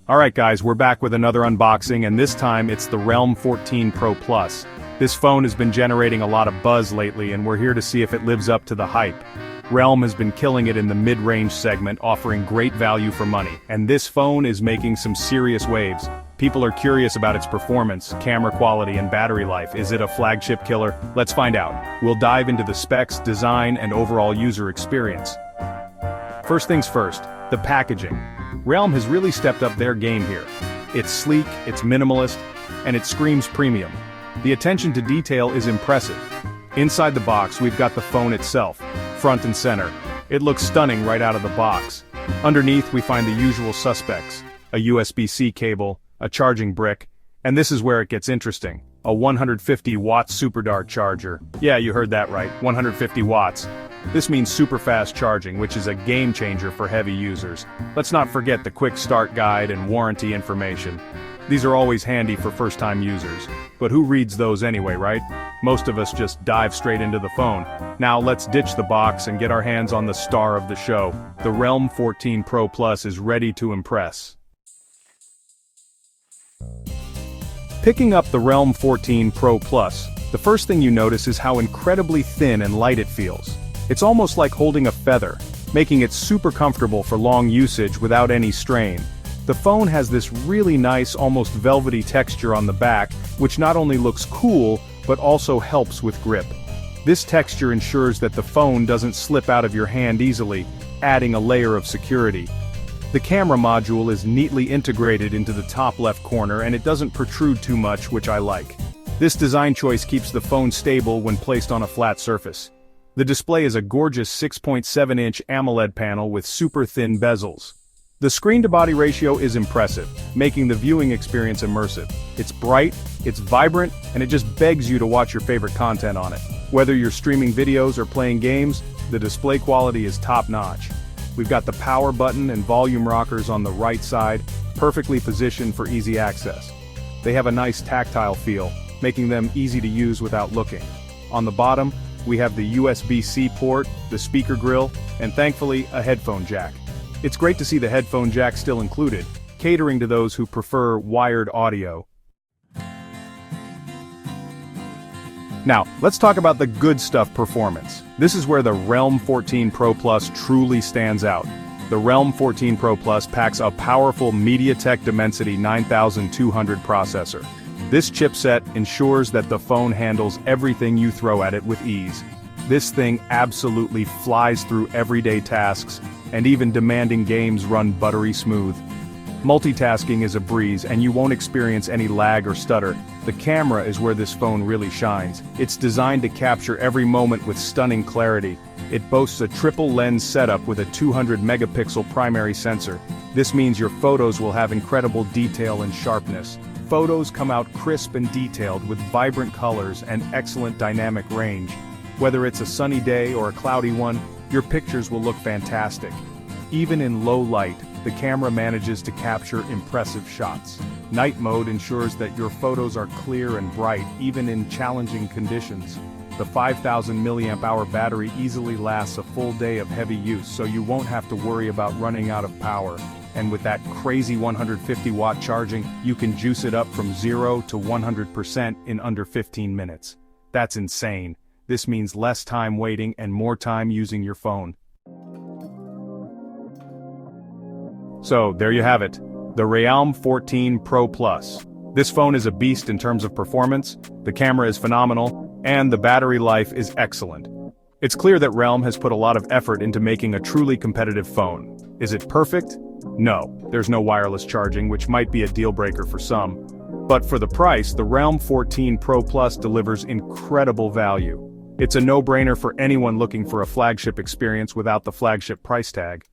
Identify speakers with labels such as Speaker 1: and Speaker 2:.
Speaker 1: Alright guys, we're back with another unboxing, and this time it's the Realme 14 Pro Plus. This phone has been generating a lot of buzz lately, and we're here to see if it lives up to the hype. Realme has been killing it in the mid-range segment, offering great value for money, and this phone is making some serious waves. People are curious about its performance, camera quality, and battery life. Is it a flagship killer? Let's find out. We'll dive into the specs, design, and overall user experience. First things first, the packaging. Realme has really stepped up their game here. It's sleek, it's minimalist, and it screams premium. The attention to detail is impressive. Inside the box we've got the phone itself, front and center. It looks stunning right out of the box. Underneath we find the usual suspects, a USB-C cable, a charging brick, and this is where it gets interesting. A 150-watt SuperDart charger. Yeah, you heard that right, 150 watts. This means super fast charging, which is a game changer for heavy users. Let's not forget the quick start guide and warranty information. These are always handy for first-time users. But who reads those anyway, right? Most of us just dive straight into the phone. Now let's ditch the box and get our hands on the star of the show. The Realme 14 Pro Plus is ready to impress. Picking up the Realme 14 Pro Plus, the first thing you notice is how incredibly thin and light it feels. It's almost like holding a feather, making it super comfortable for long usage without any strain. The phone has this really nice, almost velvety texture on the back, which not only looks cool, but also helps with grip. This texture ensures that the phone doesn't slip out of your hand easily, adding a layer of security. The camera module is neatly integrated into the top left corner, and it doesn't protrude too much, which I like. This design choice keeps the phone stable when placed on a flat surface. The display is a gorgeous 6.7-inch AMOLED panel with super thin bezels. The screen-to-body ratio is impressive, making the viewing experience immersive. It's bright, it's vibrant, and it just begs you to watch your favorite content on it. Whether you're streaming videos or playing games, the display quality is top-notch. We've got the power button and volume rockers on the right side, perfectly positioned for easy access. They have a nice tactile feel, making them easy to use without looking. On the bottom, we have the USB-C port, the speaker grill, and thankfully, a headphone jack. It's great to see the headphone jack still included, catering to those who prefer wired audio. Now, let's talk about the good stuff performance. This is where the Realme 14 Pro Plus truly stands out. The Realme 14 Pro Plus packs a powerful MediaTek Dimensity 9200 processor. This chipset ensures that the phone handles everything you throw at it with ease. This thing absolutely flies through everyday tasks, and even demanding games run buttery smooth. Multitasking is a breeze, and you won't experience any lag or stutter. The camera is where this phone really shines. It's designed to capture every moment with stunning clarity. It boasts a triple lens setup with a 200-megapixel primary sensor. This means your photos will have incredible detail and sharpness. Photos come out crisp and detailed with vibrant colors and excellent dynamic range. Whether it's a sunny day or a cloudy one, your pictures will look fantastic. Even in low light, the camera manages to capture impressive shots. Night mode ensures that your photos are clear and bright, even in challenging conditions. The 5000 mAh battery easily lasts a full day of heavy use, so you won't have to worry about running out of power. And with that crazy 150-watt charging, you can juice it up from 0 to 100% in under 15 minutes. That's insane. This means less time waiting and more time using your phone. So, there you have it. The Realme 14 Pro Plus. This phone is a beast in terms of performance, the camera is phenomenal, and the battery life is excellent. It's clear that Realme has put a lot of effort into making a truly competitive phone. Is it perfect? No, there's no wireless charging, which might be a deal-breaker for some. But for the price, the Realme 14 Pro Plus delivers incredible value. It's a no-brainer for anyone looking for a flagship experience without the flagship price tag.